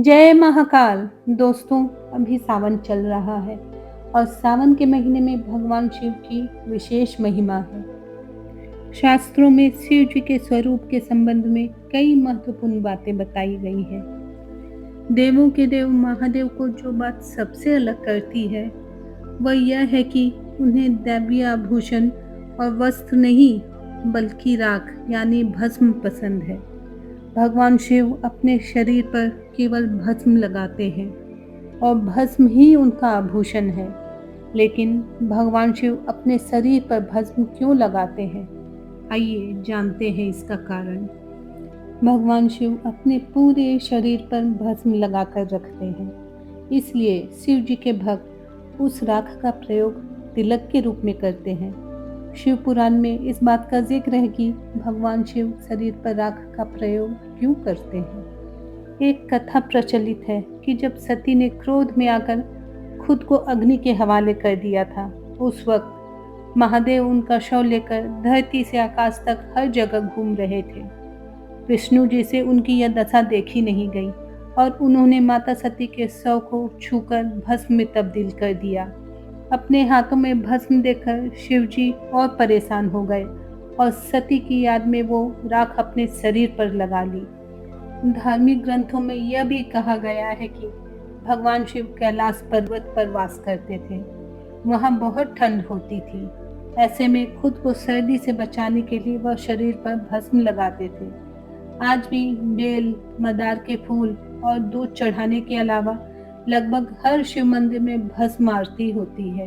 जय महाकाल। दोस्तों, अभी सावन चल रहा है और सावन के महीने में भगवान शिव की विशेष महिमा है। शास्त्रों में शिव जी के स्वरूप के संबंध में कई महत्वपूर्ण बातें बताई गई हैं। देवों के देव महादेव को जो बात सबसे अलग करती है वह यह है कि उन्हें दैवीय आभूषण और वस्त्र नहीं बल्कि राख यानी भस्म पसंद है। भगवान शिव अपने शरीर पर केवल भस्म लगाते हैं और भस्म ही उनका आभूषण है। लेकिन भगवान शिव अपने शरीर पर भस्म क्यों लगाते हैं? आइए जानते हैं इसका कारण। भगवान शिव अपने पूरे शरीर पर भस्म लगाकर रखते हैं, इसलिए शिव जी के भक्त उस राख का प्रयोग तिलक के रूप में करते हैं। शिव पुराण में इस बात का जिक्र है कि भगवान शिव शरीर पर राख का प्रयोग क्यों करते हैं। एक कथा प्रचलित है कि जब सती ने क्रोध में आकर खुद को अग्नि के हवाले कर दिया था, उस वक्त महादेव उनका शव लेकर धरती से आकाश तक हर जगह घूम रहे थे। विष्णु जी से उनकी यह दशा देखी नहीं गई और उन्होंने माता सती के शव को छूकर भस्म में तब्दील कर दिया। अपने हाथों में भस्म देखकर शिव जी और परेशान हो गए और सती की याद में वो राख अपने शरीर पर लगा ली। धार्मिक ग्रंथों में यह भी कहा गया है कि भगवान शिव कैलाश पर्वत पर वास करते थे। वहाँ बहुत ठंड होती थी। ऐसे में खुद को सर्दी से बचाने के लिए वह शरीर पर भस्म लगाते थे। आज भी बेल, मदार के फूल और दूध चढ़ाने के अलावा लगभग हर शिव मंदिर में भस्म आरती होती है।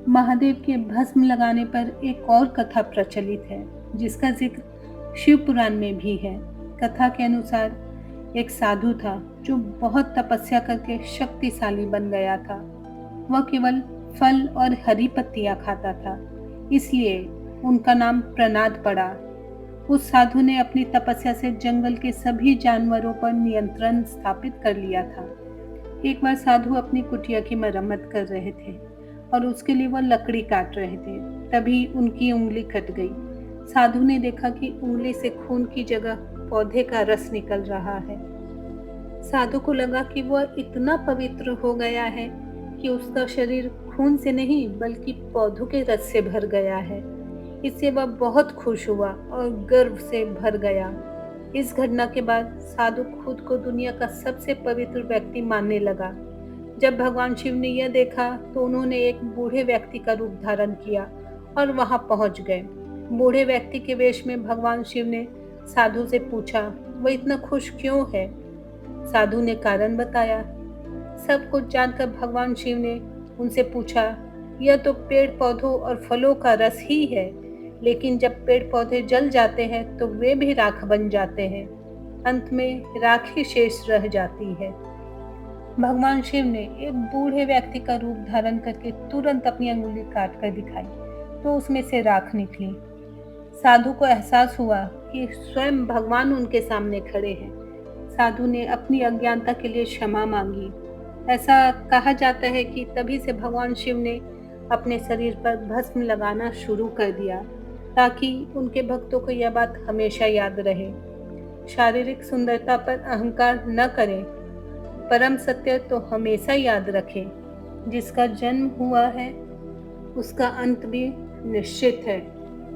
महादेव के भस्म लगाने पर एक और कथा प्रचलित है जिसका जिक्र शिव पुराण में भी है। कथा के अनुसार एक साधु था जो बहुत तपस्या करके शक्तिशाली बन गया था। वह केवल फल और हरी पत्तियां खाता था, इसलिए उनका नाम प्रनाद पड़ा। उस साधु ने अपनी तपस्या से जंगल के सभी जानवरों पर नियंत्रण स्थापित कर लिया था। एक बार साधु अपनी कुटिया की मरम्मत कर रहे थे और उसके लिए वह लकड़ी काट रहे थे। तभी उनकी उंगली कट गई। साधु ने देखा कि उंगली से खून की जगह पौधे का रस निकल रहा है। साधु को लगा कि वह इतना पवित्र हो गया है कि उसका शरीर खून से नहीं बल्कि पौधों के रस से भर गया है। इससे वह बहुत खुश हुआ और गर्व से भर गया। इस घटना के बाद साधु खुद को दुनिया का सबसे पवित्र व्यक्ति मानने लगा। जब भगवान शिव ने यह देखा तो उन्होंने एक बूढ़े व्यक्ति का रूप धारण किया और वहां पहुंच गए। बूढ़े व्यक्ति के वेश में भगवान शिव ने साधु से पूछा, वह इतना खुश क्यों है? साधु ने कारण बताया। सब कुछ जानकर भगवान शिव ने उनसे पूछा, यह तो पेड़ पौधों और फलों का रस ही है, लेकिन जब पेड़ पौधे जल जाते हैं तो वे भी राख बन जाते हैं। अंत में राख ही शेष रह जाती है। भगवान शिव ने एक बूढ़े व्यक्ति का रूप धारण करके तुरंत अपनी अंगुली काट कर दिखाई तो उसमें से राख निकली। साधु को एहसास हुआ कि स्वयं भगवान उनके सामने खड़े हैं। साधु ने अपनी अज्ञानता के लिए क्षमा मांगी। ऐसा कहा जाता है कि तभी से भगवान शिव ने अपने शरीर पर भस्म लगाना शुरू कर दिया ताकि उनके भक्तों को यह बात हमेशा याद रहे। शारीरिक सुंदरता पर अहंकार न करें, परम सत्य तो हमेशा याद रखें। जिसका जन्म हुआ है उसका अंत भी निश्चित है।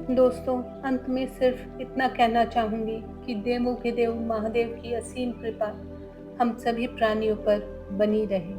दोस्तों, अंत में सिर्फ इतना कहना चाहूंगी कि देवों के देव महादेव की असीम कृपा हम सभी प्राणियों पर बनी रहे।